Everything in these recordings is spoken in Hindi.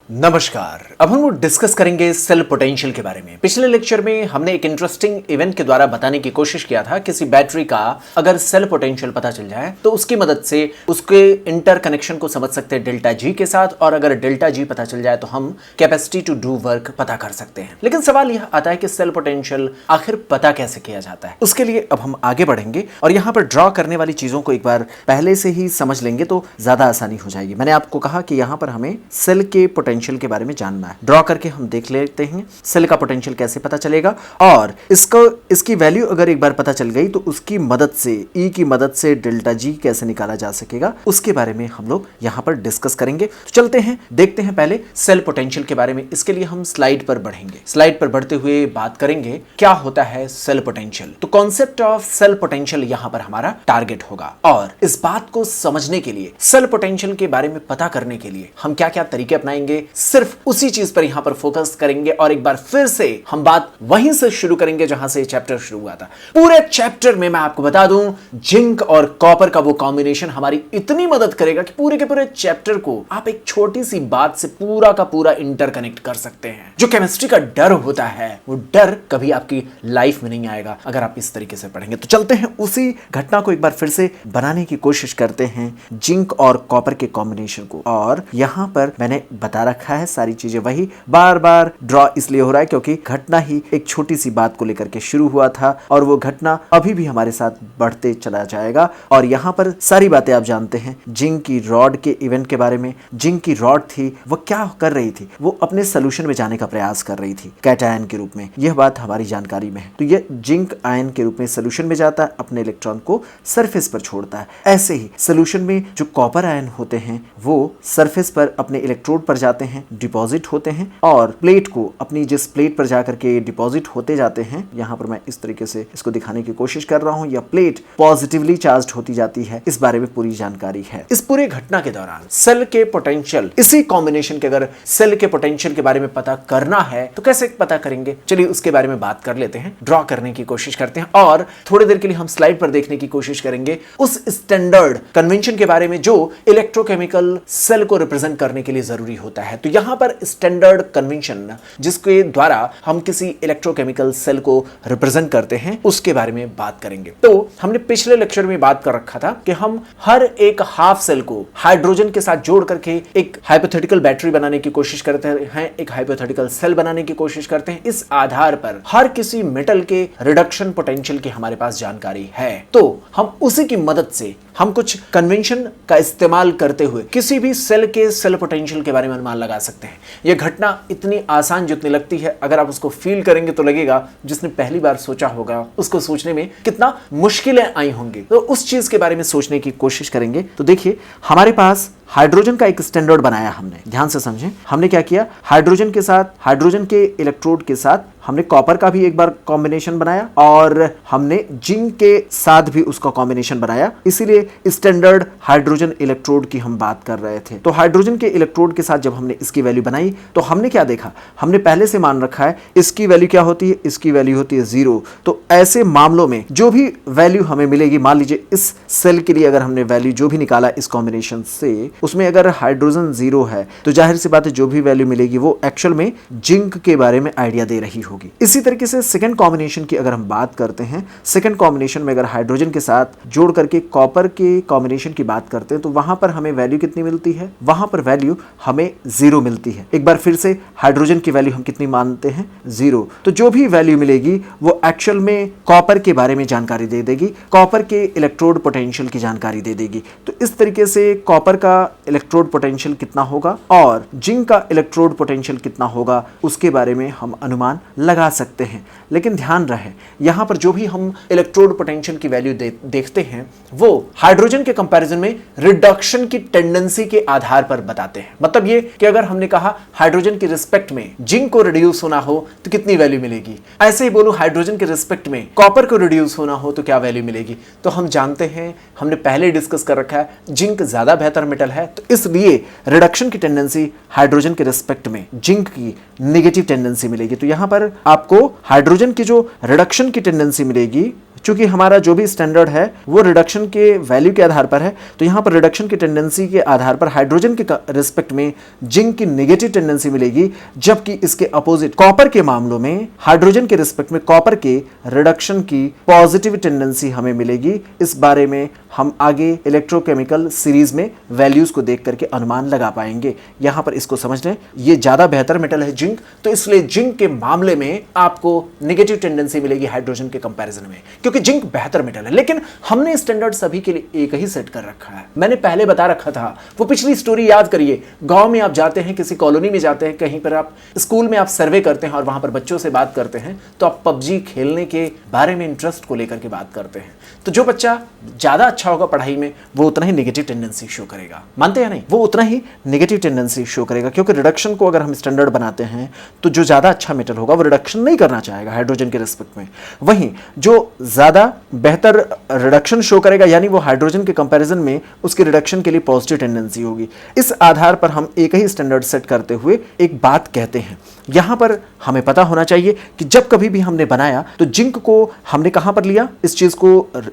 नमस्कार। अब हम डिस्कस करेंगे सेल पोटेंशियल के बारे में। पिछले लेक्चर में हमने एक इंटरेस्टिंग इवेंट के द्वारा बताने की कोशिश किया था किसी बैटरी का अगर सेल पोटेंशियल पता चल जाए तो उसकी मदद से उसके इंटर कनेक्शन को समझ सकते हैं डेल्टा जी के साथ, और अगर डेल्टा जी पता चल जाए तो हम कैपेसिटी टू डू वर्क पता कर सकते हैं। लेकिन सवाल यह आता है कि सेल पोटेंशियल आखिर पता कैसे किया जाता है। उसके लिए अब हम आगे बढ़ेंगे और यहाँ पर ड्रॉ करने वाली चीजों को एक बार पहले से ही समझ लेंगे तो ज्यादा आसानी हो जाएगी। मैंने आपको कहा कि यहाँ पर हमें सेल के पोटेंशियल के बारे में जानना है। ड्रॉ करके हम देख लेते हैं सेल का पोटेंशियल कैसे पता चलेगा, और इसकी वैल्यू अगर एक बार पता चल गई तो उसकी मदद से ई की मदद से डेल्टा जी कैसे निकाला जा सकेगा उसके बारे में हम लोग यहां पर डिस्कस करेंगे। तो चलते हैं, देखते हैं पहले सेल पोटेंशियल के बारे में। इसके लिए हम स्लाइड पर बढ़ेंगे। स्लाइड पर बढ़ते हुए बात करेंगे क्या होता है सेल पोटेंशियल। तो कॉन्सेप्ट ऑफ सेल पोटेंशियल यहां पर हमारा टारगेट होगा, और इस बात को समझने के लिए, सेल पोटेंशियल के बारे में पता करने के लिए हम क्या क्या तरीके अपनाएंगे, सिर्फ उसी चीज पर यहां पर फोकस करेंगे। और एक बार फिर से हम बात वहीं से शुरू करेंगे जहां से चैप्टर शुरू हुआ था। पूरे चैप्टर में मैं आपको बता दूं, जिंक और कॉपर का वो कॉम्बिनेशन हमारी इतनी मदद करेगा कि पूरे के पूरे चैप्टर को आप एक छोटी सी बात से पूरा का पूरा इंटरकनेक्ट कर सकते हैं। जो केमिस्ट्री का डर होता है वो डर कभी आपकी लाइफ में नहीं आएगा अगर आप इस तरीके से पढ़ेंगे। तो चलते हैं, उसी घटना को एक बार फिर से बनाने की कोशिश करते हैं, जिंक और कॉपर के कॉम्बिनेशन को। और यहां पर मैंने बता रखा है सारी चीजें, वही बार बार ड्रॉ इसलिए हो रहा है क्योंकि घटना ही एक छोटी सी बात को लेकर के शुरू हुआ था और वो घटना अभी भी हमारे साथ बढ़ते चला जाएगा। और यहाँ पर सारी बातें आप जानते हैं। जिंक की रॉड के इवेंट के बारे में, जिंक की रॉड थी वो क्या कर रही थी, वो अपने सोल्यूशन में जाने का प्रयास कर रही थी कैटायन के रूप में। यह बात हमारी जानकारी में है। तो यह जिंक आयन के रूप में सोल्यूशन में जाता है, अपने इलेक्ट्रॉन को सरफेस पर छोड़ता है। ऐसे ही सोल्यूशन में जो कॉपर आयन होते हैं वो सरफेस पर अपने इलेक्ट्रोड पर जाते हैं, डिपॉजिट होते हैं, और प्लेट को अपनी जिस प्लेट पर जाकर के डिपॉजिट होते जाते हैं, यहाँ पर मैं इस तरीके से इसको दिखाने की कोशिश कर रहा हूँ, या प्लेट पॉजिटिवली चार्ज्ड होती जाती है। इस बारे में पूरी जानकारी है। इस पूरे घटना के दौरान सेल के पोटेंशियल, इसी कॉम्बिनेशन के अगर सेल के पोटेंशियल के बारे में पता करना है तो कैसे पता करेंगे, चलिए उसके बारे में बात कर लेते हैं। ड्रॉ करने की कोशिश करते हैं और थोड़ी देर के लिए हम स्लाइड पर देखने की कोशिश करेंगे उस स्टैंडर्ड कन्वेंशन के बारे में जो इलेक्ट्रोकेमिकल सेल को रिप्रेजेंट करने के लिए जरूरी होता है। तो यहां पर स्टैंडर्ड कन्वेंशन जिसके द्वारा हम किसी इलेक्ट्रोकेमिकल सेल को रिप्रेजेंट करते हैं उसके बारे में बात करेंगे। तो हमने पिछले लेक्चर में बात कर रखा था कि हम हर एक हाफ सेल को हाइड्रोजन के साथ जोड़ करके एक हाइपोथेटिकल बैटरी बनाने की कोशिश करते हैं, एक हाइपोथेटिकल सेल बनाने की कोशिश करते हैं। इस आधार पर हर किसी मेटल के रिडक्शन पोटेंशियल की हमारे पास जानकारी है, तो हम उसी की मदद से हम कुछ कन्वेंशन का इस्तेमाल करते हुए किसी भी सेल के सेल पोटेंशियल के बारे में अनुमान लगा सकते हैं। यह घटना इतनी आसान जितनी लगती है, अगर आप उसको फील करेंगे तो लगेगा जिसने पहली बार सोचा होगा उसको सोचने में कितना मुश्किलें आई होंगी। तो उस चीज के बारे में सोचने की कोशिश करेंगे। तो देखिए, हमारे पास हाइड्रोजन का एक स्टैंडर्ड बनाया हमने, ध्यान से समझें। हमने क्या किया, हाइड्रोजन के साथ, हाइड्रोजन के इलेक्ट्रोड के साथ हमने कॉपर का भी एक बार कॉम्बिनेशन बनाया, और हमने जिंक के साथ भी उसका कॉम्बिनेशन बनाया। इसीलिए स्टैंडर्ड हाइड्रोजन इलेक्ट्रोड की हम बात कर रहे थे। तो हाइड्रोजन के इलेक्ट्रोड के साथ जब हमने इसकी वैल्यू बनाई तो हमने क्या देखा, हमने पहले से मान रखा है इसकी वैल्यू क्या होती है, इसकी वैल्यू होती है 0। तो ऐसे मामलों में जो भी वैल्यू हमें मिलेगी, मान लीजिए इस सेल के लिए अगर हमने वैल्यू जो भी निकाला इस कॉम्बिनेशन से, उसमें अगर हाइड्रोजन 0 है तो जाहिर सी बात है जो भी वैल्यू मिलेगी वो एक्चुअल में जिंक के बारे में आइडिया दे रही होगी। इसी तरीके से सेकंड कॉम्बिनेशन की अगर हम बात करते हैं, सेकंड कॉम्बिनेशन में अगर हाइड्रोजन के साथ जोड़ करके कॉपर के कॉम्बिनेशन की बात करते हैं तो वहां पर हमें वैल्यू कितनी मिलती है, वहां पर वैल्यू हमें 0 मिलती है। एक बार फिर से हाइड्रोजन की वैल्यू हम कितनी मानते हैं, 0। तो जो भी वैल्यू मिलेगी वो एक्चुअल में कॉपर के बारे में जानकारी दे देगी, कॉपर के इलेक्ट्रोड पोटेंशियल की जानकारी दे देगी। तो इस तरीके से कॉपर का इलेक्ट्रोड पोटेंशियल कितना होगा और जिंक का इलेक्ट्रोड पोटेंशियल कितना होगा उसके बारे में हम अनुमान लगा सकते हैं। लेकिन ध्यान रहे, यहां पर जो भी हम इलेक्ट्रोड पोटेंशियल की वैल्यू देखते हैं वो हाइड्रोजन के कंपैरिजन में रिडक्शन की टेंडेंसी के आधार पर बताते हैं। मतलब ये कि अगर हमने कहा हाइड्रोजन के रिस्पेक्ट में जिंक को रिड्यूस होना हो तो कितनी वैल्यू मिलेगी, ऐसे ही बोलूं हाइड्रोजन के रिस्पेक्ट में कॉपर को रिड्यूस होना हो तो क्या वैल्यू मिलेगी। तो हम जानते हैं, हमने पहले डिस्कस कर रखा है, जिंक ज्यादा बेहतर मेटल है, तो इसलिए रिडक्शन की टेंडेंसी हाइड्रोजन के रिस्पेक्ट में जिंक की नेगेटिव टेंडेंसी मिलेगी। तो यहां पर आपको हाइड्रोजन की जो रिडक्शन की टेंडेंसी मिलेगी चूंकि हमारा जो भी स्टैंडर्ड है वो रिडक्शन के वैल्यू के आधार पर है, तो यहाँ पर रिडक्शन की टेंडेंसी के आधार पर हाइड्रोजन के रिस्पेक्ट में जिंक की नेगेटिव टेंडेंसी मिलेगी, जबकि इसके अपोजिट कॉपर के मामलों में हाइड्रोजन के रिस्पेक्ट में कॉपर के रिडक्शन की पॉजिटिव टेंडेंसी हमें मिलेगी। इस बारे में हम आगे इलेक्ट्रोकेमिकल सीरीज में वैल्यूज को देख करके अनुमान लगा पाएंगे। यहां पर इसको समझ लें, ये ज्यादा बेहतर मेटल है जिंक, तो इसलिए जिंक के मामले में आपको नेगेटिव टेंडेंसी मिलेगी हाइड्रोजन के कंपैरिजन में, क्योंकि जिंक बेहतर मेटल है। लेकिन हमने स्टैंडर्ड सभी के लिए एक ही सेट कर रखा है। मैंने पहले बता रखा था, वो पिछली स्टोरी याद करिए। गांव में आप जाते हैं, किसी कॉलोनी में जाते हैं, कहीं पर आप स्कूल में आप सर्वे करते हैं और वहां पर बच्चों से बात करते हैं, तो आप पबजी खेलने के बारे में इंटरेस्ट को लेकर के बात करते हैं। तो जो बच्चा ज्यादा अच्छा होगा पढ़ाई में, वो उतना ही नेगेटिव टेंडेंसी शो करेगा। मानते हैं नहीं? वो उतना ही नेगेटिव टेंडेंसी शो करेगा, क्योंकि रिडक्शन को अगर हम स्टैंडर्ड बनाते हैं तो जो ज्यादा अच्छा मेटल होगा वो रिडक्शन नहीं करना चाहेगा हाइड्रोजन के रिस्पेक्ट में। वहीं जो ज्यादा बेहतर रिडक्शन शो करेगा, यानी वो हाइड्रोजन के कंपैरिजन में उसकी रिडक्शन के लिए पॉजिटिव टेंडेंसी होगी। इस आधार पर हम एक ही स्टैंडर्ड सेट करते हुए एक बात कहते हैं। यहां पर हमें पता होना चाहिए कि जब कभी भी हमने बनाया तो जिंक को हमने कहां पर लिया, इस चीज को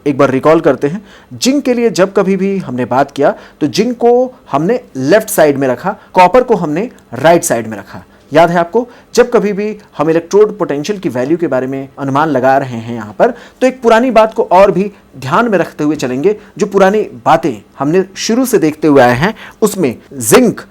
एक बार रिकॉल करते हैं। जिंक के लिए जब कभी भी हमने बात किया तो जिंक को हमने लेफ्ट साइड में रखा, कॉपर को हमने राइट साइड में रखा। याद है आपको? जब कभी भी हम इलेक्ट्रोड पोटेंशियल की वैल्यू के बारे में अनुमान लगा रहे हैं यहां पर, तो एक पुरानी बात को और भी ध्यान में रखते हुए चलेंगे। जो पुरानी बातें हमने शुरू से देखते हुए आए हैं, उसमें जिंक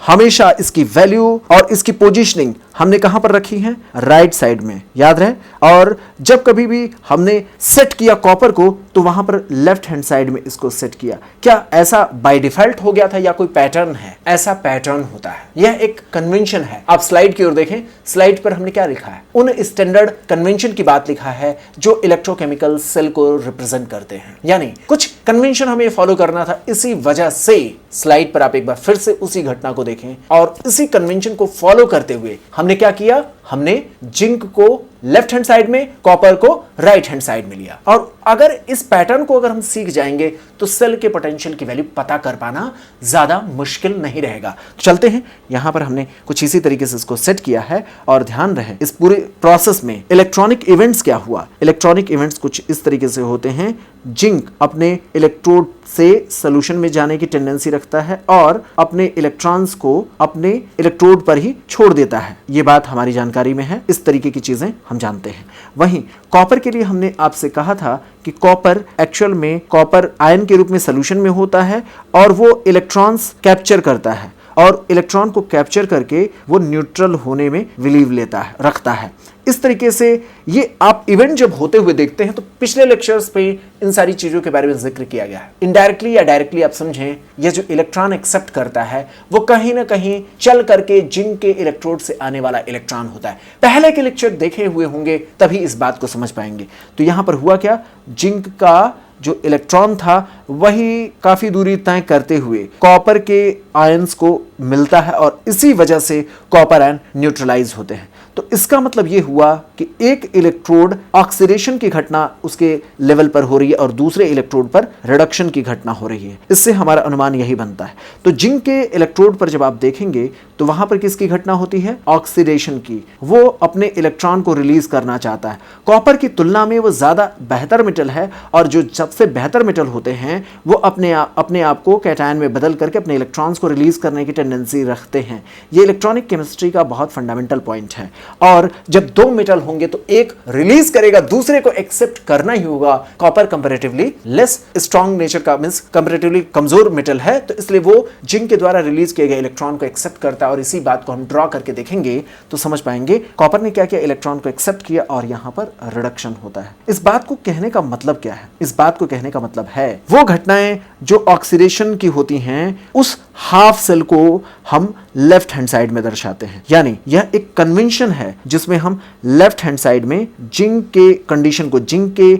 हमेशा इसकी वैल्यू और इसकी पोजीशनिंग हमने कहां पर रखी है? राइट साइड में, याद रहे। और जब कभी भी हमने सेट किया कॉपर को, तो वहां पर लेफ्ट हैंड साइड में इसको सेट किया। क्या ऐसा बाय डिफॉल्ट हो गया था या कोई पैटर्न है? ऐसा पैटर्न होता है, यह एक कन्वेंशन है। आप स्लाइड की ओर देखें, स्लाइड पर हमने क्या लिखा है? उन स्टैंडर्ड कन्वेंशन की बात लिखा है जो इलेक्ट्रोकेमिकल सेल को रिप्रेजेंट करते हैं, यानी कुछ कन्वेंशन हमें फॉलो करना था। इसी वजह से स्लाइड पर आप एक बार फिर से उसी घटना को देखें और इसी कन्वेंशन को फॉलो करते हुए हमने क्या किया? हमने जिंक को लेफ्ट हैंड साइड में, कॉपर को राइट हैंड साइड में लिया। और अगर इस पैटर्न को अगर हम सीख जाएंगे तो सेल के पोटेंशियल की वैल्यू पता कर पाना ज्यादा मुश्किल नहीं रहेगा। तो चलते हैं, यहां पर हमने कुछ इसी तरीके से इसको सेट किया है। और ध्यान रहे, इस पूरे प्रोसेस में इलेक्ट्रॉनिक इवेंट्स क्या हुआ? इलेक्ट्रॉनिक इवेंट्स कुछ इस तरीके से होते हैं। जिंक अपने इलेक्ट्रोड से सॉल्यूशन में जाने की टेंडेंसी रखता है और अपने इलेक्ट्रॉन्स को अपने इलेक्ट्रोड पर ही छोड़ देता है। यह बात हमारी जानकारी में है, इस तरीके की चीजें हम जानते हैं। वहीं कॉपर के लिए हमने आपसे कहा था कि कॉपर एक्चुअल में कॉपर आयन के रूप में सॉल्यूशन में होता है और वो इलेक्ट्रॉन्स कैप्चर करता है और इलेक्ट्रॉन को कैप्चर करके वो न्यूट्रल होने में बिलीव लेता है, रखता है। इस तरीके से ये आप इवेंट जब होते हुए देखते हैं तो पिछले लेक्चर्स पे इन सारी चीजों के बारे में जिक्र किया गया है। इनडायरेक्टली या डायरेक्टली आप समझें, ये जो इलेक्ट्रॉन एक्सेप्ट करता है वो कहीं ना कहीं चल करके जिंक के इलेक्ट्रोड से आने वाला इलेक्ट्रॉन होता है। पहले के लेक्चर देखे हुए होंगे तभी इस बात को समझ पाएंगे। तो यहां पर हुआ क्या? जिंक का जो इलेक्ट्रॉन था वही काफी दूरी तय करते हुए कॉपर के आयंस को मिलता है और इसी वजह से कॉपर आयन न्यूट्रलाइज होते हैं। तो इसका मतलब यह हुआ कि एक इलेक्ट्रोड ऑक्सीडेशन की घटना उसके लेवल पर हो रही है और दूसरे इलेक्ट्रोड पर रिडक्शन की घटना हो रही है। इससे हमारा अनुमान यही बनता है। तो जिंक के इलेक्ट्रोड पर जब आप देखेंगे तो वहां पर किसकी घटना होती है? ऑक्सीडेशन की। वो अपने इलेक्ट्रॉन को रिलीज करना चाहता है। कॉपर की तुलना में वो ज्यादा बेहतर मेटल है और जो सबसे बेहतर मेटल होते हैं वो अपने आप को कैटायन में बदल करके अपने इलेक्ट्रॉन्स को रिलीज करने की टेंडेंसी रखते हैं। ये इलेक्ट्रॉनिक केमिस्ट्री का बहुत फंडामेंटल पॉइंट है। और जब दो मेटल होंगे तो एक रिलीज करेगा, दूसरे को एक्सेप्ट करना ही होगा। Copper comparatively less strong nature का, मींस कंपैरेटिवली कमजोर मेटल है, तो इसलिए वो जिंक के द्वारा रिलीज किए गए इलेक्ट्रॉन को एक्सेप्ट करता है। और इसी बात को हम ड्रॉ करके देखेंगे तो समझ पाएंगे कॉपर ने क्या किया? इलेक्ट्रॉन को एक्सेप्ट किया और यहां पर रिडक्शन होता है। इस बात को कहने का मतलब क्या है? इस बात को कहने का मतलब है वो घटनाएं जो ऑक्सीडेशन की होती हैं उस हाफ सेल को हम लेफ्ट हैंड साइड में दर्शाते हैं। यानी यह एक कन्वेंशन है जिसमें हम लेफ्ट हैंड साइड में जिंक के कंडीशन को, जिंक के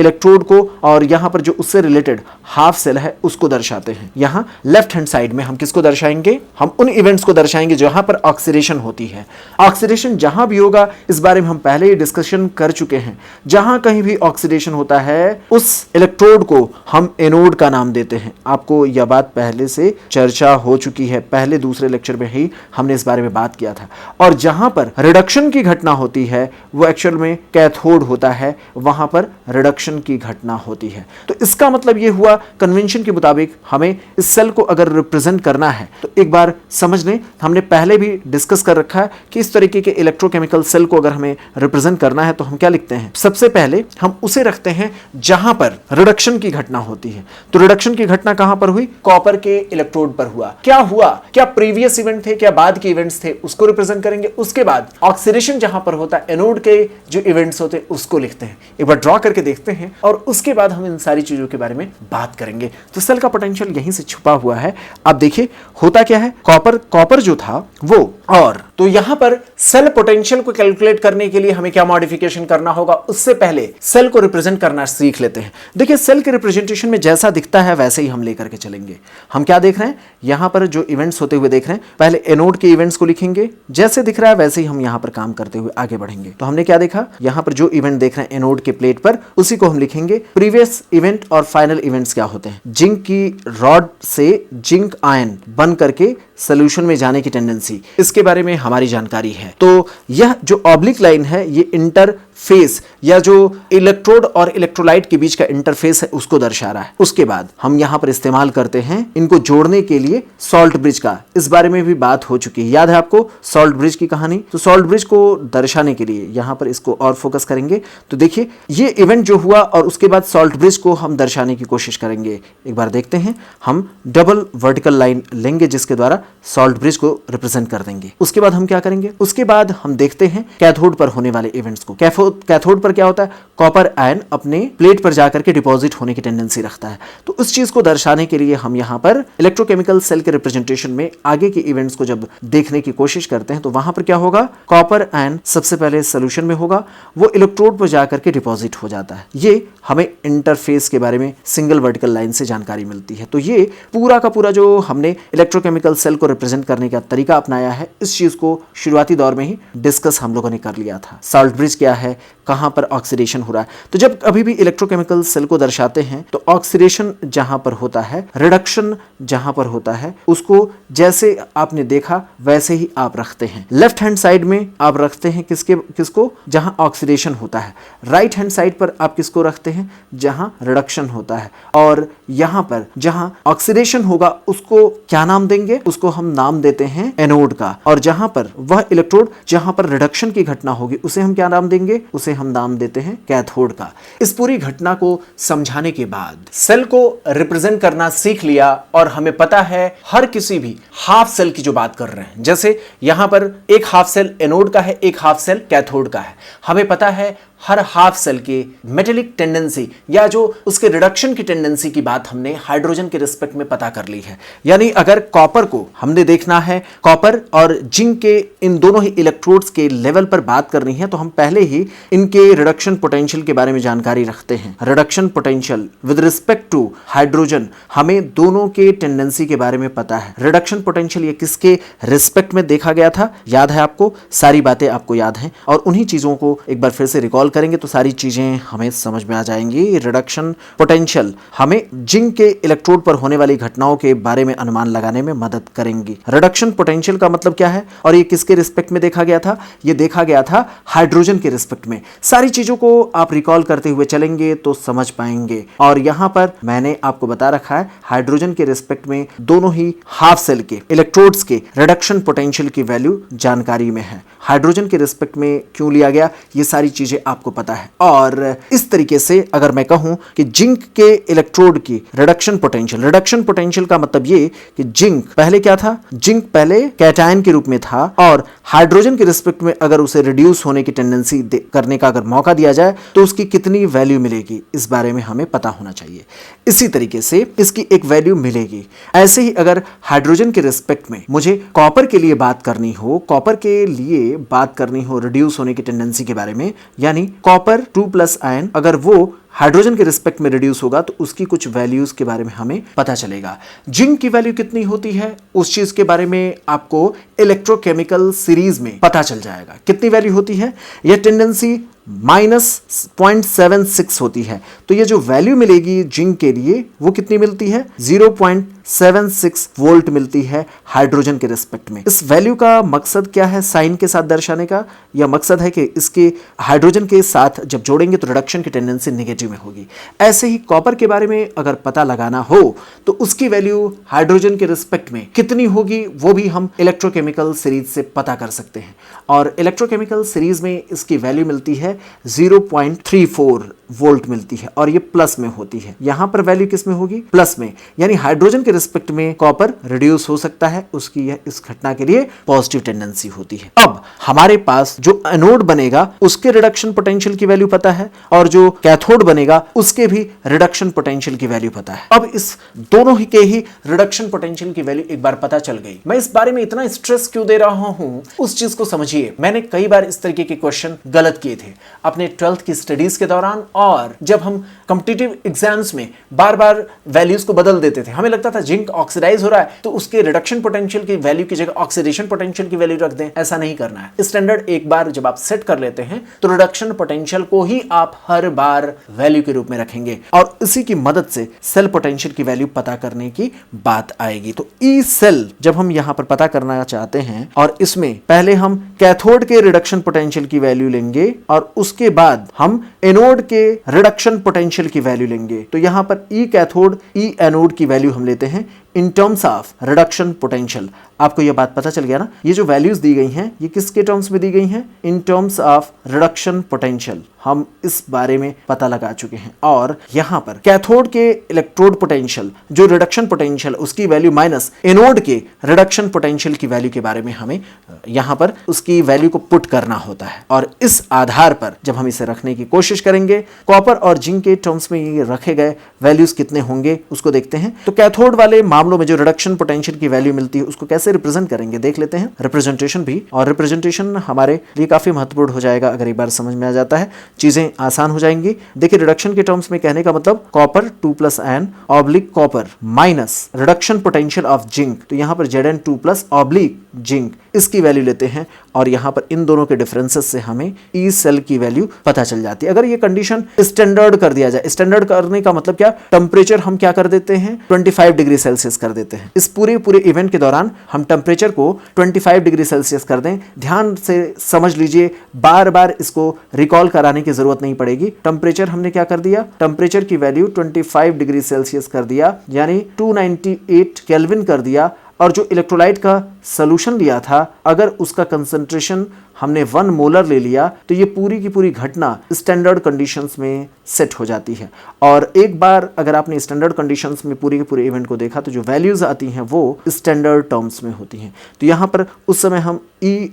इलेक्ट्रोड को और यहां पर जो उससे रिलेटेड हाफ सेल है उसको दर्शाते हैं। यहां लेफ्ट हैंड साइड में हम किसको दर्शाएंगे? हम उन इवेंट्स को दर्शाएंगे जहां पर ऑक्सीडेशन होती है। ऑक्सीडेशन जहां भी होगा, इस बारे में हम पहले ही डिस्कशन कर चुके हैं, जहां कहीं भी ऑक्सीडेशन होता है उस इलेक्ट्रोड को हम एनोड का नाम देते हैं। आपको यह बात पहले से चर्चा चर्चा हो चुकी है, पहले दूसरे लेक्चर में ही हमने इस बारे में बात किया था। और जहां पर रिडक्शन की घटना होती है वो एक्चुअल में कैथोड होता है, वहां पर रिडक्शन की घटना होती है। तो इसका मतलब ये हुआ, कन्वेंशन के मुताबिक हमें इस सेल को अगर रिप्रेजेंट करना है तो एक बार समझ लें, हमने पहले भी डिस्कस कर रखा है कि इस तरीके के इलेक्ट्रोकेमिकल सेल को अगर हमें रिप्रेजेंट करना है तो हम क्या लिखते हैं, सबसे पहले हम उसे रखते हैं जहां पर रिडक्शन की घटना होती है। तो रिडक्शन की घटना कहां पर हुई, कॉपर के इलेक्ट्रोड पर हुआ। क्या हुआ, क्या प्रीवियस इवेंट थे, क्या बाद के इवेंट्स थे, उसको रिप्रेजेंट करेंगे। उसके बाद ऑक्सीडेशन जहां पर होता है, एनोड के जो इवेंट्स होते हैं उसको लिखते हैं। एक बार ड्रॉ करके देखते हैं और उसके बाद हम इन सारी चीजों के बारे में बात करेंगे। तो सेल का पोटेंशियल यहीं से छुपा हुआ है। अब देखिए होता क्या है, कॉपर जो था वो, और तो यहां पर सेल पोटेंशियल को कैलकुलेट करने के लिए हमें क्या मॉडिफिकेशन करना होगा, उससे पहले सेल को रिप्रेजेंट करना सीख लेते हैं। देखिए सेल के रिप्रेजेंटेशन में जैसा दिखता है वैसे ही हम लेकर के चलेंगे। हम क्या देख रहे हैं, यहां पर जो इवेंट्स होते हुए देख रहे हैं, पहले एनोड के इवेंट्स को लिखेंगे, जैसे दिख रहा है वैसे ही हम यहां पर काम करते हुए आगे बढ़ेंगे। तो हमने क्या देखा, यहां पर जो इवेंट देख रहे हैं एनोड के प्लेट पर, उसी को हम लिखेंगे। प्रीवियस इवेंट और फाइनल इवेंट्स क्या होते हैं, जिंक की रॉड से जिंक आयन बन करके सोल्यूशन में जाने की टेंडेंसी, इसके बारे में हमारी जानकारी है। तो यह जो ऑब्लिक लाइन है ये इंटरफेस या जो इलेक्ट्रोड और इलेक्ट्रोलाइट के बीच का इंटरफेस है उसको दर्शा रहा है। उसके बाद हम यहां पर इस्तेमाल करते हैं इनको जोड़ने के लिए सॉल्ट ब्रिज का, इस बारे में भी बात हो चुकी है, याद है आपको सॉल्ट ब्रिज की कहानी। तो सॉल्ट ब्रिज को दर्शाने के लिए यहां पर इसको और फोकस करेंगे। तो देखिए ये इवेंट जो हुआ और उसके बाद सॉल्ट ब्रिज को हम दर्शाने की कोशिश करेंगे। एक बार देखते हैं, हम डबल वर्टिकल लाइन लेंगे जिसके द्वारा सॉल्ट ब्रिज को रिप्रेजेंट कर देंगे। उसके बाद हम क्या करेंगे, उसके बाद हम देखते हैं कैथोड पर होने वाले इवेंट्स को। कैथोड पर क्या होता है, कॉपर आयन अपने प्लेट पर जाकर के डिपॉजिट होने की टेंडेंसी रखता है। तो उस चीज को दर्शाने के लिए हम यहां पर इलेक्ट्रोकेमिकल सेल के रिप्रेजेंटेशन में आगे के इवेंट्स को जब देखने की कोशिश करते हैं तो वहां पर क्या होगा, कॉपर आयन सबसे पहले सोल्यूशन में होगा, वो इलेक्ट्रोड पर जाकर के डिपॉजिट हो जाता है। ये हमें इंटरफेस के बारे में सिंगल वर्टिकल लाइन से जानकारी मिलती है। तो ये पूरा का पूरा जो हमने इलेक्ट्रोकेमिकल सेल को रिप्रेजेंट करने का तरीका अपनाया है, इस चीज को शुरुआती दौर में ही डिस्कस हम लोगों ने कर लिया था। सॉल्ट ब्रिज क्या है, कहां पर ऑक्सीडेशन हो रहा है। तो जब कभी भी इलेक्ट्रोकेमिकल सेल को दर्शाते हैं तो ऑक्सीडेशन जहां पर होता है, रिडक्शन जहां पर होता है, उसको जैसे आपने देखा वैसे ही आप रखते हैं। लेफ्ट हैंड साइड में आप रखते हैं किसको, जहां ऑक्सीडेशन होता है। राइट हैंड साइड पर आप किसको रखते हैं, जहां रिडक्शन होता है। और यहां पर जहां ऑक्सीडेशन होगा उसको क्या नाम देंगे, उसको हम नाम देते हैं एनोड का। और जहां पर वह इलेक्ट्रोड जहां पर रिडक्शन की घटना होगी उसे हम क्या नाम देंगे, उसे हम नाम देते हैं कैथोड का। इस पूरी घटना को समझाने के बाद सेल को रिप्रेजेंट करना सीख लिया और हमें पता है हर किसी भी हाफ सेल की जो बात कर रहे हैं, जैसे यहां पर एक हाफ सेल एनोड का है, एक हाफ सेल कैथोड का है। हमें पता है हर हाफ सेल के मेटेलिक टेंडेंसी या जो उसके रिडक्शन की टेंडेंसी की बात हमने हाइड्रोजन के रिस्पेक्ट में पता कर ली है। यानी अगर कॉपर को हमने देखना है, कॉपर और जिंक के इन दोनों ही इलेक्ट्रोड्स के लेवल पर बात करनी है, तो हम पहले ही इनके रिडक्शन पोटेंशियल के बारे में जानकारी रखते हैं। Reduction potential with respect to hydrogen, हमें दोनों के टेंडेंसी के बारे में पता है। रिडक्शन पोटेंशियल ये किसके रिस्पेक्ट में देखा गया था, याद है आपको, सारी बातें आपको याद हैं। और उन्हीं चीजों को एक बार फिर से रिकॉल करेंगे तो सारी चीजें हमें समझ में आ जाएंगी। रिडक्शन पोटेंशियल हमें जिंक के इलेक्ट्रोड पर होने वाली घटनाओं के बारे में अनुमान लगाने में मदद करेंगी। रिडक्शन पोटेंशियल का मतलब क्या है और ये किसके रिस्पेक्ट में देखा गया था, ये देखा गया था हाइड्रोजन के रिस्पेक्ट में। सारी चीजों को आप रिकॉल करते हुए चलेंगे तो समझ पाएंगे। और यहां पर मैंने आपको बता रखा है हाइड्रोजन के रिस्पेक्ट में दोनों ही हाफ सेल के इलेक्ट्रोड्स के रिडक्शन पोटेंशियल की वैल्यू जानकारी में है। हाइड्रोजन के रिस्पेक्ट में क्यों लिया गया, ये सारी चीजें आपको पता है। और इस तरीके से अगर मैं कहूं कि जिंक के इलेक्ट्रोड की रिडक्शन पोटेंशियल का मतलब ये कि जिंक पहले क्या था, जिंक पहले कैटायन के रूप में था और हाइड्रोजन के रिस्पेक्ट में अगर उसे रिड्यूस होने की टेंडेंसी करने का अगर मौका दिया जाए तो उसकी कितनी वैल्यू मिलेगी, इस बारे में हमें पता होना चाहिए। इसी तरीके से इसकी एक वैल्यू मिलेगी। ऐसे ही अगर हाइड्रोजन के रिस्पेक्ट में मुझे कॉपर के लिए बात करनी हो, कॉपर के लिए बात करनी हो रिड्यूस होने की टेंडेंसी के बारे में, यानी कॉपर 2+ आयन अगर वो हाइड्रोजन के रिस्पेक्ट में रिड्यूस होगा तो उसकी कुछ वैल्यूज के बारे में हमें पता चलेगा। जिंक की वैल्यू कितनी होती है उस चीज के बारे में आपको इलेक्ट्रोकेमिकल सीरीज में पता चल जाएगा। कितनी वैल्यू होती है, यह टेंडेंसी -0.76 होती है। तो ये जो वैल्यू मिलेगी जिंक के लिए वो कितनी मिलती है? 0.76 वोल्ट मिलती है हाइड्रोजन के रिस्पेक्ट में। इस वैल्यू का मकसद क्या है साइन के साथ दर्शाने का? यह मकसद है कि इसके हाइड्रोजन के साथ जब जोड़ेंगे तो रिडक्शन की टेंडेंसी नेगेटिव में होगी। ऐसे ही कॉपर के बारे में अगर पता लगाना हो तो उसकी वैल्यू हाइड्रोजन के रिस्पेक्ट में कितनी होगी वो भी हम इलेक्ट्रोकेमिकल सीरीज से पता कर सकते हैं। और इलेक्ट्रोकेमिकल सीरीज में इसकी वैल्यू मिलती है 0.34 वोल्ट मिलती है और ये प्लस में होती है। यहां पर वैल्यू किस में होगी? प्लस में, यानी हाइड्रोजन के रिस्पेक्ट में कॉपर रिड्यूस हो सकता है, उसकी यह इस घटना के लिए पॉजिटिव टेंडेंसी होती है। अब हमारे पास जो एनोड बनेगा उसके रिडक्शन पोटेंशियल की वैल्यू पता है और जो कैथोड बनेगा उसके भी रिडक्शन पोटेंशियल की वैल्यू पता है। अब इस दोनों ही के ही रिडक्शन पोटेंशियल की वैल्यू एक बार पता चल गई। मैं इस बारे में इतना स्ट्रेस क्यों दे रहा हूं उस चीज को समझिए। मैंने कई बार इस तरीके के क्वेश्चन गलत किए थे अपने 12th की स्टडीज के दौरान, और जब हम कॉम्पिटिटिव एग्जाम्स में बार बार वैल्यूज को बदल देते थे। हमें लगता था जिंक ऑक्सीडाइज हो रहा है तो उसके रिडक्शन पोटेंशियल की वैल्यू की जगह ऑक्सीडेशन पोटेंशियल की वैल्यू रख दें। ऐसा नहीं करना है। स्टैंडर्ड एक बार जब आप सेट कर लेते हैं तो रिडक्शन पोटेंशियल को ही आप हर बार वैल्यू के रूप में रखेंगे और इसी की मदद से सेल पोटेंशियल की वैल्यू पता करने की बात आएगी। तो ई सेल जब हम यहां पर पता करना चाहते हैं और इसमें पहले हम कैथोड के रिडक्शन पोटेंशियल की वैल्यू लेंगे और उसके बाद हम एनोड के रिडक्शन पोटेंशियल की वैल्यू लेंगे। तो यहां पर ई कैथोड ई एनोड की वैल्यू हम लेते हैं in terms of reduction potential. आपको यह बात पता चल गया ना? ये जो वैल्यूज दी गई हैं ये किसके टर्म्स में दी गई हैं? In terms of reduction potential. हम इस बारे में पता लगा चुके हैं। और यहां पर कैथोड के इलेक्ट्रोड पोटेंशियल जो रिडक्शन पोटेंशियल उसकी वैल्यू माइनस एनोड के रिडक्शन पोटेंशियल की वैल्यू के बारे में हमें यहां पर उसकी वैल्यू को पुट करना होता है। और इस आधार पर जब हम इसे रखने की कोशिश करेंगे कॉपर और जिंक के टर्म्स में ये रखे गए वैल्यूज कितने होंगे उसको देखते हैं। तो कैथोड वाले मामलों में जो रिडक्शन पोटेंशियल की वैल्यू मिलती है उसको कैसे रिप्रेजेंट करेंगे देख लेते हैं। रिप्रेजेंटेशन भी, और रिप्रेजेंटेशन हमारे लिए काफी महत्वपूर्ण हो जाएगा अगर एक बार समझ में आ जाता है चीजें आसान हो जाएंगी। देखिए रिडक्शन के टर्म्स में कहने का मतलब copper 2+N oblique copper minus reduction potential of zinc. तो यहां पर Zn2+ ऑब्लिक जिंक इसकी वैल्यू लेते हैं और यहां पर इन दोनों के डिफरेंसेस से हमें ई सेल की वैल्यू पता चल जाती है। अगर ये कंडीशन स्टैंडर्ड कर दिया जाए, स्टैंडर्ड करने का मतलब क्या? टेम्परेचर हम क्या कर देते हैं? 25 डिग्री सेल्सियस कर देते हैं। इस पूरे इवेंट के दौरान हम टेम्परेचर को 25 डिग्री सेल्सियस कर दें। ध्यान से समझ लीजिए, बार बार इसको रिकॉल कराने की जरूरत नहीं पड़ेगी। टेम्परेचर हमने क्या कर दिया? टेम्परेचर की वैल्यू 25 डिग्री सेल्सियस कर दिया, यानी 298 केल्विन कर दिया। और जो इलेक्ट्रोलाइट का सोल्यूशन लिया था अगर उसका कंसंट्रेशन हमने 1 मोलर ले लिया तो ये पूरी की पूरी घटना स्टैंडर्ड कंडीशंस में सेट हो जाती है। और एक बार अगर आपने स्टैंडर्ड कंडीशंस में पूरे के पूरे इवेंट को देखा तो जो वैल्यूज आती हैं वो स्टैंडर्ड टर्म्स में होती हैं। तो यहाँ पर उस समय हम ई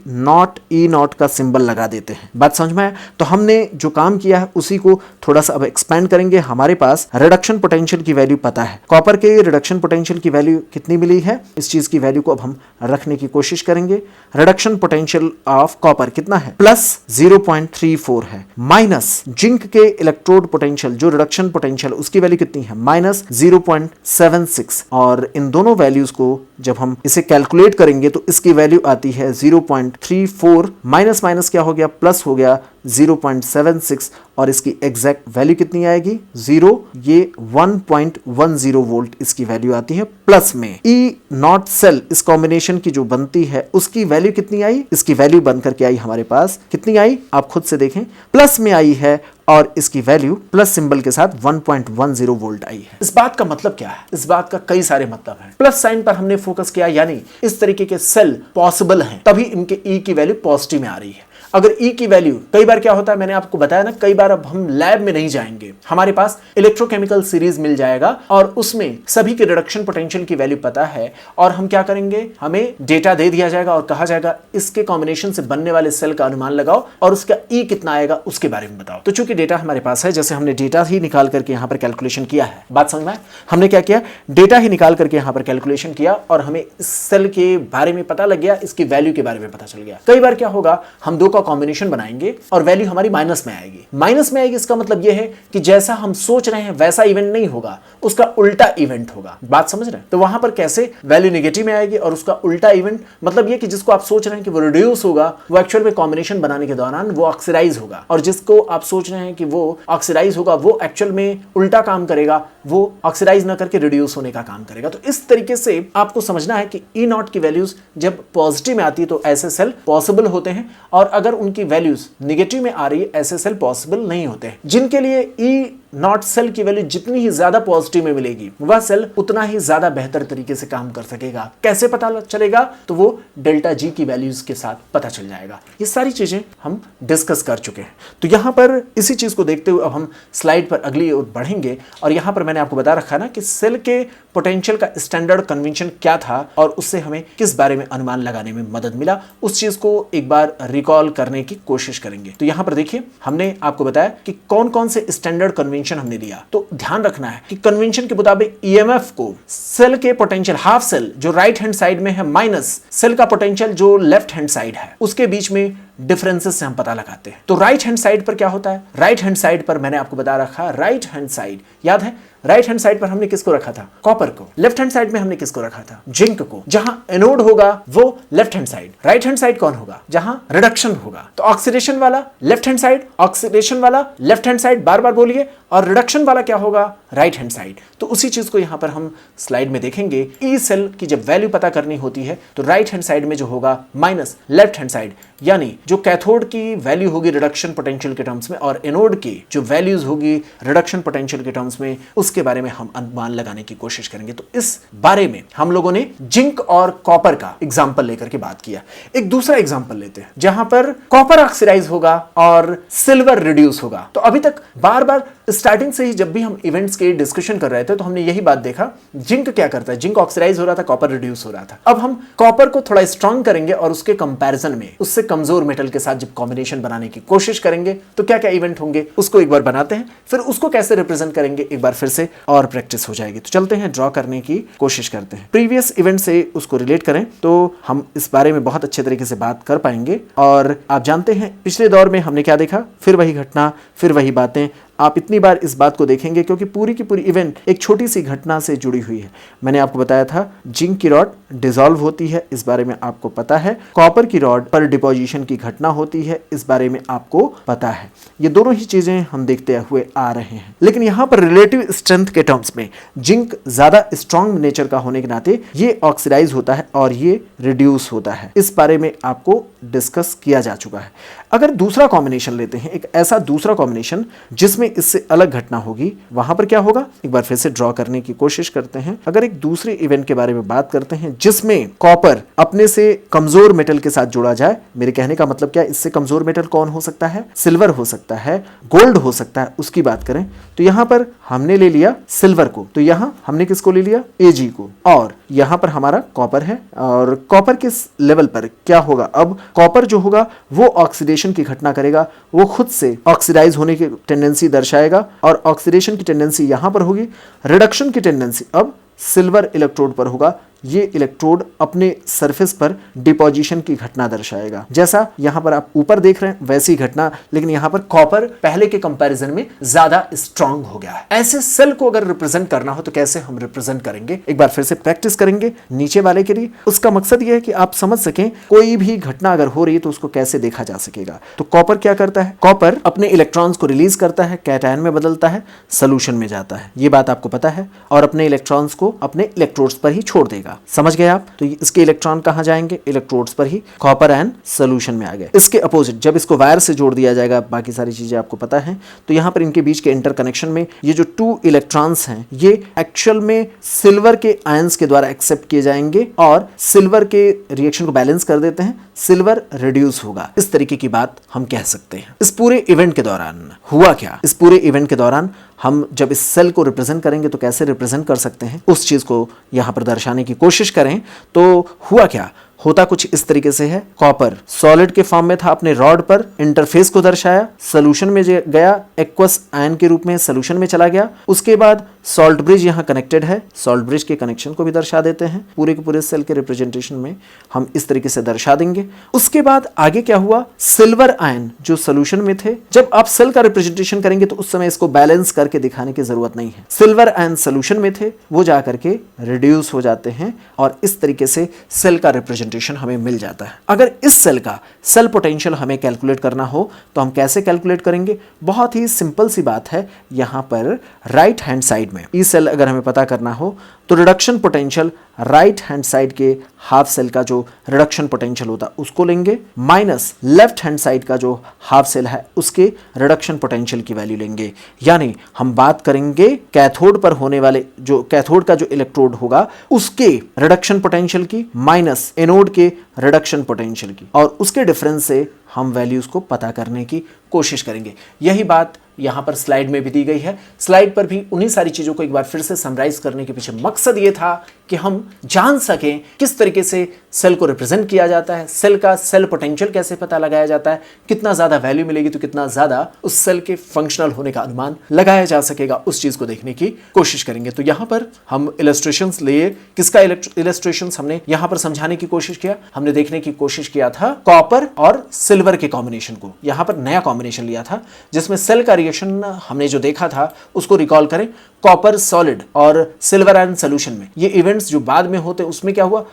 नॉट का सिंबल लगा देते हैं। बात समझ में आया? तो हमने जो काम किया है उसी को थोड़ा सा अब एक्सपेंड करेंगे। हमारे पास रिडक्शन पोटेंशियल की वैल्यू पता है। कॉपर के रिडक्शन पोटेंशियल की वैल्यू कितनी मिली है? इस चीज की वैल्यू को अब हम रखने की कोशिश करेंगे। रिडक्शन पोटेंशियल ऑफ कॉपर कितना है? +0.34 है। माइनस जिंक के इलेक्ट्रोड पोटेंशियल जो रिडक्शन पोटेंशियल उसकी वैल्यू कितनी है? -0.76। और इन दोनों वैल्यूज को जब हम इसे कैलकुलेट करेंगे तो इसकी वैल्यू आती है 0.34 माइनस माइनस क्या हो गया? प्लस हो गया 0.76 और इसकी एग्जैक्ट वैल्यू कितनी आएगी? 0। ये 1.10 वोल्ट इसकी वैल्यू आती है प्लस में। ई नॉट सेल इस कॉम्बिनेशन की जो बनती है उसकी वैल्यू कितनी आई? इसकी वैल्यू बनकर के आई हमारे पास कितनी आई? आप खुद से देखें, प्लस में आई है और इसकी वैल्यू प्लस सिंबल के साथ 1.10 वोल्ट आई है। इस बात का मतलब क्या है? इस बात का कई सारे मतलब हैं। प्लस साइन पर हमने फोकस किया, यानी इस तरीके के सेल पॉसिबल हैं तभी इनके ई की वैल्यू पॉजिटिव में आ रही है। अगर ई की वैल्यू, कई बार क्या होता है मैंने आपको बताया ना, कई बार अब हम लैब में नहीं जाएंगे, हमारे पास इलेक्ट्रोकेमिकल सीरीज मिल जाएगा और उसमें सभी के रिडक्शन पोटेंशियल की वैल्यू पता है और हम क्या करेंगे, हमें डेटा दे दिया जाएगा और कहा जाएगा इसके कॉम्बिनेशन से बनने वाले सेल का अनुमान लगाओ और उसका ई कितना आएगा उसके बारे में बताओ। तो चूंकि डेटा हमारे पास है, जैसे हमने डेटा ही निकाल करके यहां पर कैलकुलेशन किया है। बात समझ में आए? हमने क्या किया? डेटा ही निकाल करके यहां पर कैलकुलेशन किया और हमें इस सेल के बारे में पता लग गया, इसकी वैल्यू के बारे में पता चल गया। कई बार क्या होगा, हम दो का कॉम्बिनेशन बनाएंगे और वैल्यू हमारी माइनस में आएगी। माइनस में आएगी इसका मतलब यह है कि जैसा हम सोच रहे हैं वैसा इवेंट नहीं होगा, उसका उल्टा इवेंट होगा। बात समझ रहे हैं? तो वहां पर कैसे वैल्यू नेगेटिव में आएगी और उसका उल्टा इवेंट मतलब यह कि जिसको आप सोच रहे हैं कि वो रिड्यूस होगा, वो एक्चुअल में कॉम्बिनेशन बनाने के दौरान वो ऑक्सीडाइज होगा, और जिसको आप सोच रहे हैं कि वो ऑक्सीडाइज होगा वो एक्चुअल में उल्टा काम करेगा, वो ऑक्सीडाइज ना करके रिड्यूस होने का काम करेगा। तो इस तरीके से आपको समझना है कि ई नॉट की वैल्यूज जब पॉजिटिव में आती है तो ऐसे सेल पॉसिबल होते हैं, और अगर उनकी वैल्यूज नेगेटिव में आ रही है ऐसे सेल पॉसिबल नहीं होते हैं। जिनके लिए ई नॉट सेल की वैल्यू जितनी ही ज्यादा पॉजिटिव में मिलेगी वह सेल उतना ही ज्यादा बेहतर तरीके से काम कर सकेगा। कैसे पता चलेगा? तो वो डेल्टा जी की वैल्यूज के साथ पता चल जाएगा। ये सारी चीजें हम डिस्कस कर चुके हैं। तो यहां पर इसी चीज को देखते हुए अब हम स्लाइड पर अगली ओर बढ़ेंगे, और यहां पर मैंने आपको बता रखा ना कि सेल के पोटेंशियल का स्टैंडर्ड कन्वेंशन क्या था और उससे हमें किस बारे में अनुमान लगाने में मदद मिला, उस चीज को एक बार रिकॉल करने की कोशिश करेंगे। तो यहां पर देखिए हमने आपको बताया कि कौन कौन से स्टैंडर्ड कन्वेंशन हमने दिया। तो ध्यान रखना है कि कन्वेंशन के मुताबिक ईएमएफ को सेल के पोटेंशियल हाफ सेल जो राइट हैंड साइड में है माइनस सेल का पोटेंशियल जो लेफ्ट हैंड साइड है उसके बीच में डिफरेंसेस से हम पता लगाते हैं। तो राइट हैंड साइड पर क्या होता है? राइट हैंड साइड पर मैंने आपको बता रखा, राइट हैंड साइड याद है, राइट हैंड साइड पर हमने किसको रखा था? कॉपर को। लेफ्ट हैंड साइड में हमने किसको रखा था? जिंक को। जहां एनोड होगा वो left hand side, right hand side कौन होगा? जहां रिडक्शन होगा। तो ऑक्सीडेशन वाला लेफ्ट हैंड साइड, ऑक्सीडेशन वाला लेफ्ट हैंड साइड, बार बार बोलिए, और रिडक्शन वाला क्या होगा? Right hand side. तो उसी चीज को यहां पर हम स्लाइड में देखेंगे। ई सेल की जब वैल्यू पता करनी होती है तो राइट हैंड साइड में जो होगा माइनस लेफ्ट हैंड साइड, यानी जो कैथोड की वैल्यू होगी रिडक्शन पोटेंशियल के टर्म्स में और एनोड की जो वैल्यूज होगी रिडक्शन पोटेंशियल के टर्म्स में, उसके बारे में हम अनुमान लगाने की कोशिश करेंगे। तो इस बारे में हम लोगों ने जिंक और कॉपर का एग्जांपल लेकर के बात किया। एक दूसरा एग्जांपल लेते हैं जहां पर कॉपर ऑक्सीडाइज होगा और सिल्वर रिड्यूस होगा। तो अभी तक बार बार स्टार्टिंग से ही जब भी हम इवेंट्स के डिस्कशन कर रहे थे तो हमने यही बात देखा, जिंक क्या करता है? जिंक ऑक्सीडाइज हो रहा था, कॉपर रिड्यूस हो रहा था। अब हम कॉपर को थोड़ा स्ट्रांग करेंगे और उसके कंपैरिजन में उससे कमजोर मेटल के साथ जब कॉम्बिनेशन बनाने की कोशिश करेंगे तो क्या क्या इवेंट होंगे उसको एक बार बनाते हैं, फिर उसको कैसे रिप्रेजेंट करेंगे एक बार फिर से और प्रैक्टिस हो जाएगी। तो चलते हैं, ड्रॉ करने की कोशिश करते हैं। प्रीवियस इवेंट से उसको रिलेट करें तो हम इस बारे में बहुत अच्छे तरीके से बात कर पाएंगे। और आप जानते हैं पिछले दौर में हमने क्या देखा? फिर वही घटना, फिर वही बातें। आप इतनी बार इस बात को देखेंगे क्योंकि पूरी की पूरी इवेंट एक छोटी सी घटना से जुड़ी हुई है। मैंने आपको बताया था जिंक की रॉड डिसॉल्व होती है, इस बारे में आपको पता है। कॉपर की रॉड पर डिपोजिशन की घटना होती है, इस बारे में आपको पता है। ये दोनों ही चीजें हम देखते हुए आ रहे हैं। लेकिन यहाँ पर रिलेटिव स्ट्रेंथ के टर्म्स में जिंक ज्यादा स्ट्रॉन्ग नेचर का होने के नाते ये ऑक्सीडाइज होता है और ये रिड्यूस होता है। इस बारे में आपको डिस्कस किया जा चुका है। अगर दूसरा कॉम्बिनेशन लेते हैं, एक ऐसा दूसरा कॉम्बिनेशन जिसमें इससे अलग घटना होगी, वहां पर क्या होगा एक बार फिर से ड्रॉ करने की कोशिश करते हैं। अगर एक दूसरे इवेंट के बारे में बात करते हैं जिसमें कॉपर अपने से कमजोर मेटल के साथ जोड़ा जाए, मेरे कहने का मतलब क्या है, इससे कमजोर मेटल कौन हो सकता है? सिल्वर हो सकता है, गोल्ड हो सकता है। उसकी बात करें तो यहां पर हमने ले लिया सिल्वर को, तो यहां हमने किसको ले लिया? एजी को, और यहां पर हमारा कॉपर है। और कॉपर किस लेवल पर क्या होगा? अब कॉपर जो होगा वो ऑक्सीडेशन की घटना करेगा, वो खुद से ऑक्सीडाइज होने की टेंडेंसी दर्शाएगा, और ऑक्सीडेशन की टेंडेंसी यहां पर होगी, रिडक्शन की टेंडेंसी अब सिल्वर इलेक्ट्रोड पर होगा। ये इलेक्ट्रोड अपने सरफेस पर डिपोजिशन की घटना दर्शाएगा। जैसा यहां पर आप ऊपर देख रहे हैं वैसी घटना, लेकिन यहां पर कॉपर पहले के कंपैरिजन में ज्यादा स्ट्रांग हो गया है। ऐसे सेल को अगर रिप्रेजेंट करना हो तो कैसे हम रिप्रेजेंट करेंगे, एक बार फिर से प्रैक्टिस करेंगे नीचे वाले के लिए। उसका मकसद यह है कि आप समझ सकें कोई भी घटना अगर हो रही है तो उसको कैसे देखा जा सकेगा। तो कॉपर क्या करता है? कॉपर अपने इलेक्ट्रॉन्स को रिलीज करता है, कैटायन में बदलता है, सोल्यूशन में जाता है, ये बात आपको पता है, और अपने इलेक्ट्रॉन्स को अपने इलेक्ट्रोड्स पर ही छोड़ देगा। समझ गए आप? तो इसके इलेक्ट्रॉन कहां जाएंगे? इलेक्ट्रोड्स पर ही। कॉपर एंड सोल्यूशन में आ गए। इसके अपोजिट जब इसको वायर से जोड़ दिया जाएगा, बाकी सारी चीजें आपको पता है, तो यहां पर इनके बीच के इंटरकनेक्शन में ये जो 2 इलेक्ट्रॉन्स हैं ये एक्चुअल में सिल्वर के आयंस के द्वारा एक्सेप्ट किए जाएंगे और सिल्वर के रिएक्शन को बैलेंस कर देते हैं, सिल्वर रिड्यूस होगा। इस तरीके की बात हम कह सकते हैं। इस पूरे इवेंट के दौरान हुआ क्या? इस पूरे इवेंट के दौरान हम जब इस सेल को रिप्रेजेंट करेंगे तो कैसे रिप्रेजेंट कर सकते हैं, उस चीज को यहां पर दर्शाने की कोशिश करें। तो हुआ क्या? होता कुछ इस तरीके से है। कॉपर सॉलिड के फॉर्म में था, अपने रॉड पर इंटरफेस को दर्शाया, सोल्यूशन में गया, एक्वस आयन के रूप में सोल्यूशन में चला गया। उसके बाद सॉल्ट ब्रिज यहाँ कनेक्टेड है, सॉल्ट ब्रिज के कनेक्शन को भी दर्शा देते हैं। पूरे के पूरे सेल के रिप्रेजेंटेशन में हम इस तरीके से दर्शा देंगे। उसके बाद आगे क्या हुआ, सिल्वर आयन जो सोल्यूशन में थे, जब आप सेल का रिप्रेजेंटेशन करेंगे तो उस समय इसको बैलेंस करके दिखाने की जरूरत नहीं है। सिल्वर आयन सोल्यूशन में थे, वो जाकर के रिड्यूस हो जाते हैं और इस तरीके से सेल का रिप्रेजेंटेशन हमें मिल जाता है। अगर इस सेल का सेल पोटेंशियल हमें कैलकुलेट करना हो तो हम कैसे कैलकुलेट करेंगे? बहुत ही सिंपल सी बात है। यहां पर राइट हैंड साइड में ई सेल अगर हमें पता करना हो तो reduction potential right hand side के हाफ सेल का जो रिडक्शन पोटेंशियल होता है उसको लेंगे, माइनस लेफ्ट हैंड साइड का जो हाफ सेल है उसके रिडक्शन पोटेंशियल की वैल्यू लेंगे। यानी हम बात करेंगे कैथोड पर होने वाले जो कैथोड का जो इलेक्ट्रोड होगा उसके रिडक्शन पोटेंशियल की माइनस एनोड के रिडक्शन पोटेंशियल की, और उसके डिफरेंस से हम वैल्यूज को पता करने की कोशिश करेंगे। यही बात यहां पर स्लाइड में भी दी गई है। स्लाइड पर भी उन्हीं सारी चीजों को एक बार फिर से समराइज करने के पीछे मकसद ये था कि हम जान सकें किस तरीके से सेल को रिप्रेजेंट किया जाता है, सेल का सेल पोटेंशियल कैसे पता लगाया जाता है, कितना ज्यादा वैल्यू मिलेगी तो कितना ज्यादा उस सेल के फंक्शनल होने का अनुमान लगाया जा सकेगा, उस चीज को देखने की कोशिश करेंगे। तो यहां पर हम इलस्ट्रेशंस लिए, किसका इलस्ट्रेशंस हमने यहां पर समझाने की कोशिश किया, हमने देखने की कोशिश किया था कॉपर और सिल्वर के कॉम्बिनेशन को। यहां पर नया कॉम्बिनेशन लिया था जिसमें सेल का रिएक्शन हमने जो देखा था उसको रिकॉल करें। कॉपर सॉलिड और सिल्वर आयन सॉल्यूशन में ये इवेंट्स जो बाद में होते उसमें क्या हुआ,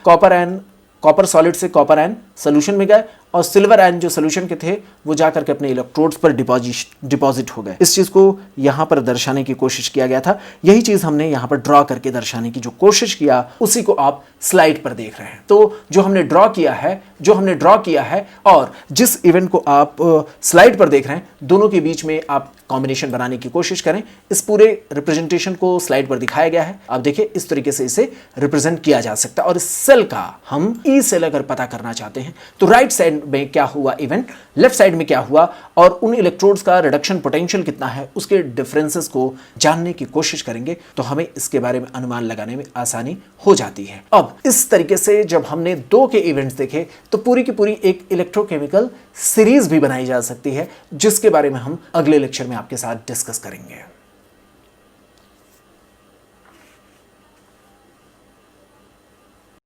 कॉपर सॉलिड से कॉपर आयन सॉल्यूशन में गए और सिल्वर आयन जो सॉल्यूशन के थे वो जाकर के अपने इलेक्ट्रोड्स पर डिपॉजिट हो गए। इस चीज को यहां पर दर्शाने की कोशिश किया गया था। यही चीज हमने यहां पर ड्रॉ करके दर्शाने की जो कोशिश किया उसी को आप स्लाइड पर देख रहे हैं। तो जो हमने ड्रॉ किया है और जिस इवेंट को आप स्लाइड पर देख रहे हैं, दोनों के बीच में आप कॉम्बिनेशन बनाने की कोशिश करें। इस पूरे रिप्रेजेंटेशन को स्लाइड पर दिखाया गया है। आप देखिए इस तरीके से इसे रिप्रेजेंट किया जा सकता है। और इस सेल का हम ई सेल अगर पता करना चाहते हैं तो राइट साइड में क्या हुआ इवेंट, लेफ्ट साइड में क्या हुआ और उन इलेक्ट्रोड्स का रिडक्शन पोटेंशियल कितना है, उसके डिफरेंसेस को जानने की कोशिश करेंगे तो हमें इसके बारे में अनुमान लगाने में आसानी हो जाती है। अब इस तरीके से जब हमने दो के इवेंट्स देखे तो पूरी की पूरी एक इलेक्ट्रोकेमिकल सीरीज भी बनाई जा सकती है जिसके बारे में हम अगले लेक्चर में आपके साथ डिस्कस करेंगे।